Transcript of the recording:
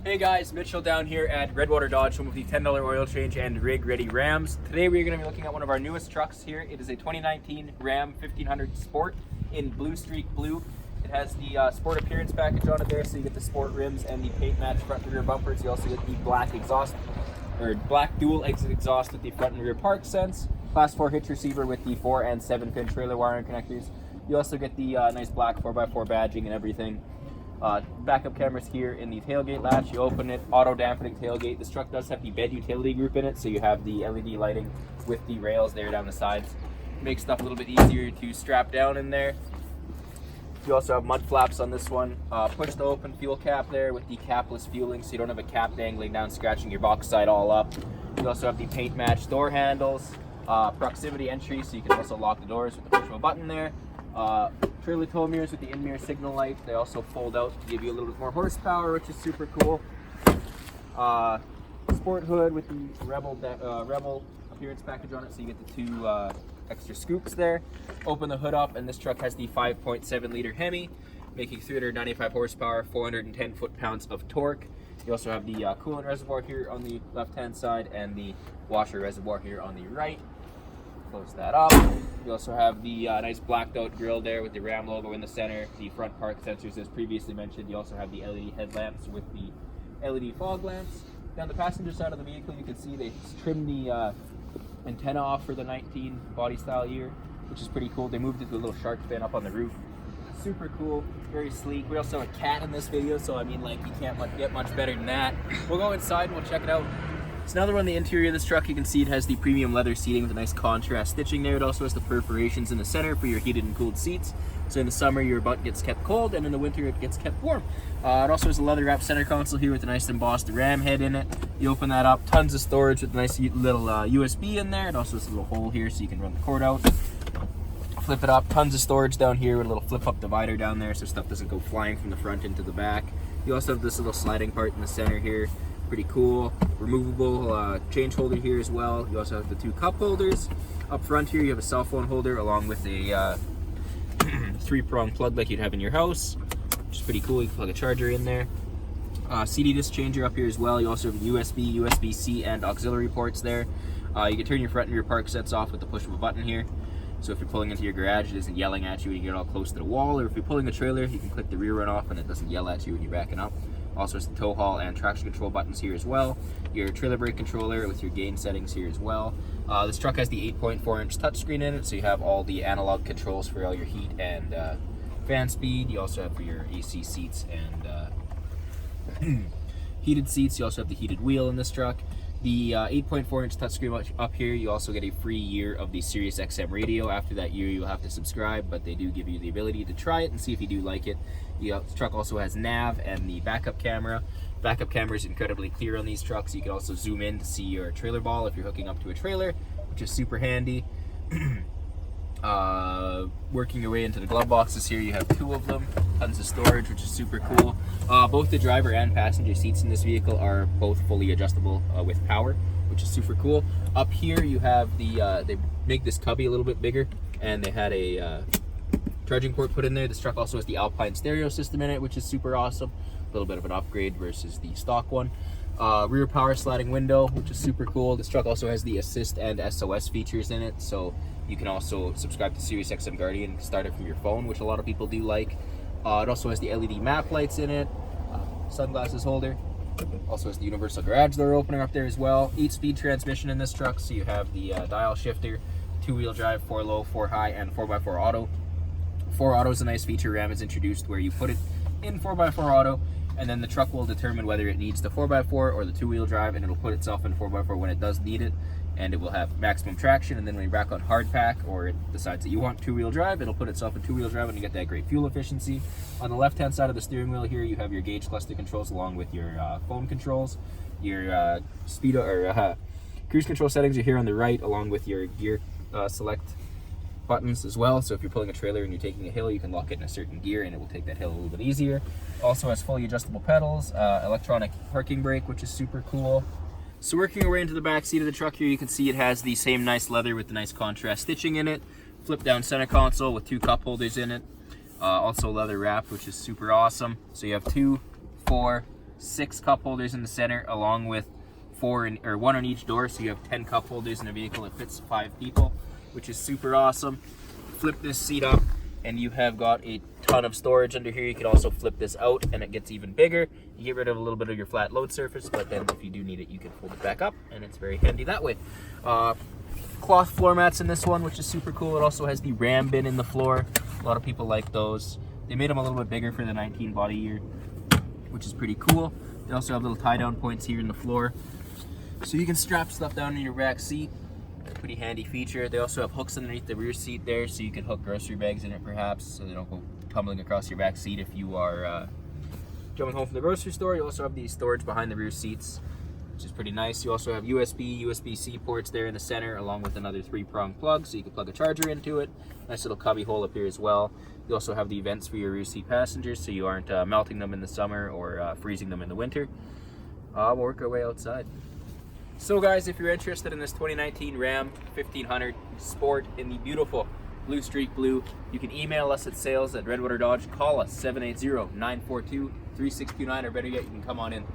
Hey guys, Mitchell down here at Redwater Dodge, home of the $10 oil change and rig ready Rams. Today we're going to be looking at one of our newest trucks here. It is a 2019 Ram 1500 Sport in Blue Streak Blue. It has the Sport appearance package on it there, so you get the Sport rims and the paint match front and rear bumpers. You also get the black exhaust, or black dual exit exhaust with the front and rear park sense. Class 4 hitch receiver with the 4 and 7 pin trailer wiring connectors. You also get the nice black 4x4 badging and everything. Backup cameras here in the tailgate latch. You open it, auto dampening tailgate. This truck does have the bed utility group in it, so you have the LED lighting with the rails there down the sides. Makes stuff a little bit easier to strap down in there. You also have mud flaps on this one. Push to open fuel cap there with the capless fueling, so you don't have a cap dangling down, scratching your box side all up. You also have the paint match door handles, proximity entry, so you can also lock the doors with the push of a button there. Trailer tow mirrors with the in-mirror signal light. They also fold out to give you a little bit more horsepower, which is super cool. Sport hood with the Rebel appearance package on it, so you get the two extra scoops there. Open the hood up, and this truck has the 5.7 liter Hemi, making 395 horsepower, 410 foot-pounds of torque. You also have the coolant reservoir here on the left-hand side and the washer reservoir here on the right. Close that up. You also have the nice blacked out grille there with the Ram logo in the center, the front park sensors as previously mentioned. You also have the LED headlamps with the LED fog lamps. Down the passenger side of the vehicle, you can see they trimmed the antenna off for the 19 body style year, which is pretty cool. They moved it to a little shark fin up on the roof. Super cool, very sleek. We also have a cat in this video, so I mean, like, you can't get much better than that. We'll go inside and we'll check it out. So now that we're on the interior of this truck, you can see it has the premium leather seating with a nice contrast stitching there. It also has the perforations in the center for your heated and cooled seats. So in the summer, your butt gets kept cold, and in the winter, it gets kept warm. It also has a leather wrapped center console here with a nice embossed Ram head in it. You open that up, tons of storage with a nice little USB in there. It also has a little hole here so you can run the cord out. Flip it up, tons of storage down here with a little flip up divider down there so stuff doesn't go flying from the front into the back. You also have this little sliding part in the center here. Pretty cool. Removable change holder here as well. You also have the two cup holders. Up front here, you have a cell phone holder along with a 3-prong plug like you'd have in your house, which is pretty cool. You can plug a charger in there. CD disc changer up here as well. You also have USB, USB-C, and auxiliary ports there. You can turn your front and rear park sets off with the push of a button here. So if you're pulling into your garage, it isn't yelling at you when you get all close to the wall, or if you're pulling a trailer, you can click the rear run off and it doesn't yell at you when you're backing up. Also has the tow haul and traction control buttons here as well. Your trailer brake controller with your gain settings here as well. This truck has the 8.4-inch touchscreen in it, so you have all the analog controls for all your heat and fan speed. You also have for your AC seats and heated seats. You also have the heated wheel in this truck. The 8.4-inch touchscreen up here, you also get a free year of the Sirius XM radio. After that year, you'll have to subscribe, but they do give you the ability to try it and see if you do like it. The truck also has nav and the backup camera. Backup camera is incredibly clear on these trucks. You can also zoom in to see your trailer ball if you're hooking up to a trailer, which is super handy. Working your way into the glove boxes here, you have two of them, tons of storage, which is super cool. Both the driver and passenger seats in this vehicle are both fully adjustable with power, which is super cool. Up here you have the they make this cubby a little bit bigger, and they had a charging port put in there. This truck also has the Alpine stereo system in it, which is super awesome. A little bit of an upgrade versus the stock one. Rear power sliding window, which is super cool. This truck also has the assist and SOS features in it, so you can also subscribe to Sirius XM Guardian and start it from your phone, which a lot of people do like. It also has the LED map lights in it, sunglasses holder. Also has the universal garage door opener up there as well. 8-speed transmission in this truck, so you have the dial shifter, 2-wheel drive, 4 low, 4 high, and 4x4 auto. 4 auto is a nice feature Ram has introduced where you put it in 4x4 auto, and then the truck will determine whether it needs the 4x4 or the 2-wheel drive, and it'll put itself in 4x4 when it does need it, and it will have maximum traction. And then when you rack on hard pack, or it decides that you want 2-wheel drive, it'll put itself in 2-wheel drive and you get that great fuel efficiency. On the left hand side of the steering wheel here, you have your gauge cluster controls along with your phone controls. Your speedo or cruise control settings are here on the right, along with your gear select buttons as well. So if you're pulling a trailer and you're taking a hill, you can lock it in a certain gear and it will take that hill a little bit easier. Also has fully adjustable pedals, electronic parking brake, which is super cool. So working our way into the back seat of the truck here, you can see it has the same nice leather with the nice contrast stitching in it. Flip down center console with 2 cup holders in it. Also leather wrapped, which is super awesome. So you have 2, 4, 6 cup holders in the center, along with 1 on each door, so you have 10 cup holders in a vehicle that fits 5 people, which is super awesome. Flip this seat up and you have got a ton of storage under here. You can also flip this out and it gets even bigger. You get rid of a little bit of your flat load surface, but then if you do need it, you can fold it back up, and it's very handy that way. Cloth floor mats in this one, which is super cool. It also has the ram bin in the floor. A lot of people like those. They made them a little bit bigger for the 19 body year, which is pretty cool. They also have little tie down points here in the floor, so you can strap stuff down in your back seat. Pretty handy feature. They also have hooks underneath the rear seat there, so you can hook grocery bags in it perhaps, so they don't go tumbling across your back seat if you are coming home from the grocery store. You also have the storage behind the rear seats, which is pretty nice. You also have USB-C ports there in the center, along with another 3-prong plug, so you can plug a charger into it. Nice little cubby hole up here as well. You also have the vents for your rear seat passengers, so you aren't melting them in the summer or freezing them in the winter. We'll work our way outside. So guys, if you're interested in this 2019 Ram 1500 Sport in the beautiful Blue Streak Blue, you can email us at sales@Redwater Dodge, call us 780-942-3629, or better yet, you can come on in.